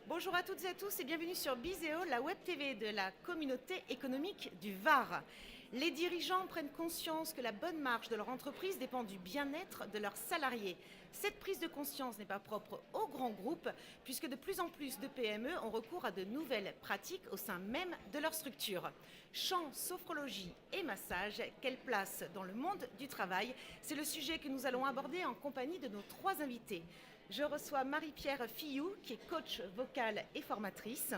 Bonjour à toutes et à tous et bienvenue sur Bizéo, la web TV de la communauté économique du Var. Les dirigeants prennent conscience que la bonne marche de leur entreprise dépend du bien-être de leurs salariés. Cette prise de conscience n'est pas propre aux grands groupes puisque de plus en plus de PME ont recours à de nouvelles pratiques au sein même de leur structure. Chant, sophrologie et massage, quelle place dans le monde du travail? C'est le sujet que nous allons aborder en compagnie de nos trois invités. Je reçois Marie-Pierre Fillou, qui est coach vocale et formatrice.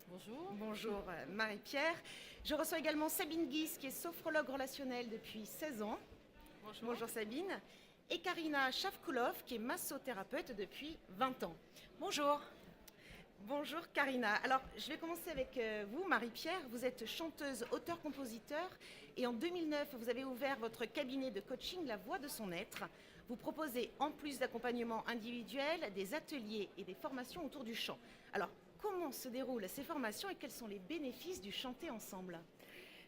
Bonjour. Bonjour Marie-Pierre. Je reçois également Sabine Guis, qui est sophrologue relationnelle depuis 16 ans. Bonjour. Bonjour Sabine. Et Karina Chavkoulov, qui est massothérapeute depuis 20 ans. Bonjour. Bonjour Karina. Alors, je vais commencer avec vous, Marie-Pierre. Vous êtes chanteuse, auteur-compositeur et en 2009, vous avez ouvert votre cabinet de coaching La Voix de son être. Vous proposez, en plus d'accompagnement individuel, des ateliers et des formations autour du chant. Alors, comment se déroulent ces formations et quels sont les bénéfices du chanter ensemble?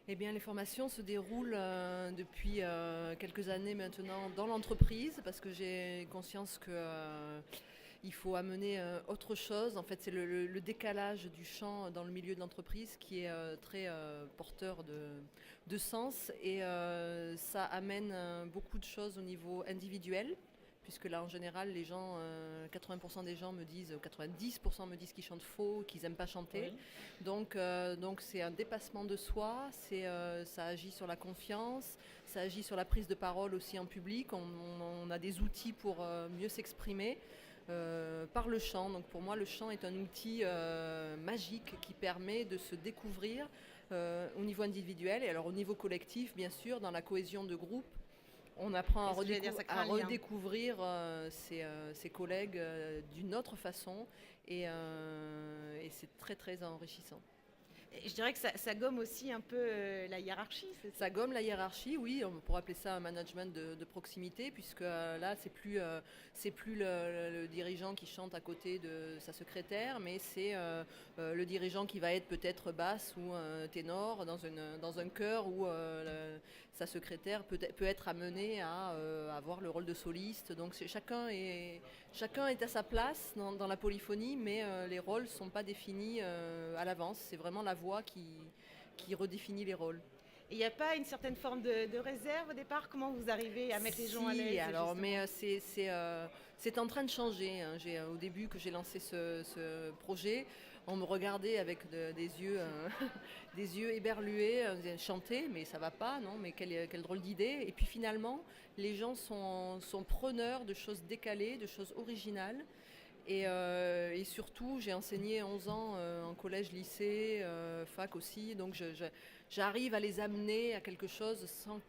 Eh bien, les formations se déroulent depuis quelques années maintenant dans l'entreprise parce que j'ai conscience que il faut amener autre chose. En fait, c'est le décalage du chant dans le milieu de l'entreprise qui est très porteur de sens et ça amène beaucoup de choses au niveau individuel. Puisque là, en général, les gens, 80% des gens me disent, 90% me disent qu'ils chantent faux, qu'ils n'aiment pas chanter. Oui. Donc c'est un dépassement de soi, ça agit sur la confiance, ça agit sur la prise de parole aussi en public. On a des outils pour mieux s'exprimer par le chant. Donc pour moi, le chant est un outil magique qui permet de se découvrir au niveau individuel et alors au niveau collectif, bien sûr, dans la cohésion de groupe. On apprend à redécouvrir ses collègues d'une autre façon et c'est très très enrichissant. Et je dirais que ça gomme aussi un peu la hiérarchie. Ça gomme la hiérarchie, oui, on pourrait appeler ça un management de proximité, puisque là, c'est plus le dirigeant qui chante à côté de sa secrétaire, mais c'est le dirigeant qui va être peut-être basse ou ténor dans un chœur où sa secrétaire peut être amenée à avoir le rôle de soliste. Donc chacun est à sa place dans la polyphonie, mais les rôles ne sont pas définis à l'avance. C'est vraiment la voix qui redéfinit les rôles. Et il n'y a pas une certaine forme de réserve au départ? Comment vous arrivez à mettre les gens à l'aise? Alors, mais c'est en train de changer. Hein. Au début que j'ai lancé ce projet, on me regardait avec des yeux des yeux éberlués, on disait chanter, mais ça va pas, non? Mais quelle drôle d'idée. Et puis finalement, les gens sont preneurs de choses décalées, de choses originales. Et surtout, j'ai enseigné 11 ans en collège, lycée, fac aussi, donc j'arrive à les amener à quelque chose sans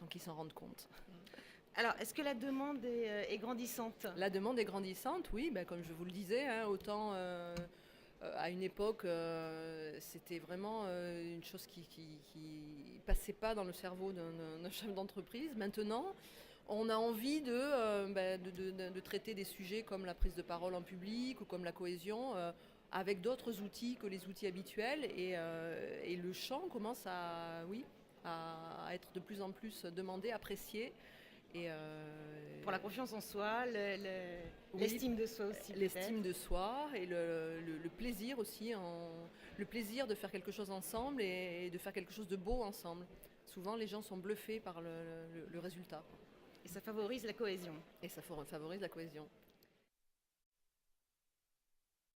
qu'ils s'en rendent compte. Alors, est-ce que la demande est grandissante? La demande est grandissante, oui, ben, comme je vous le disais, hein, autant à une époque, c'était vraiment une chose qui passait pas dans le cerveau d'un chef d'entreprise. Maintenant, on a envie de traiter des sujets comme la prise de parole en public ou comme la cohésion avec d'autres outils que les outils habituels. Et le chant commence à être de plus en plus demandé, apprécié. Pour la confiance en soi, l'estime de soi aussi. L'estime de soi et le plaisir aussi, le plaisir de faire quelque chose ensemble et de faire quelque chose de beau ensemble. Souvent, les gens sont bluffés par le résultat. Et ça favorise la cohésion. Et ça favorise la cohésion.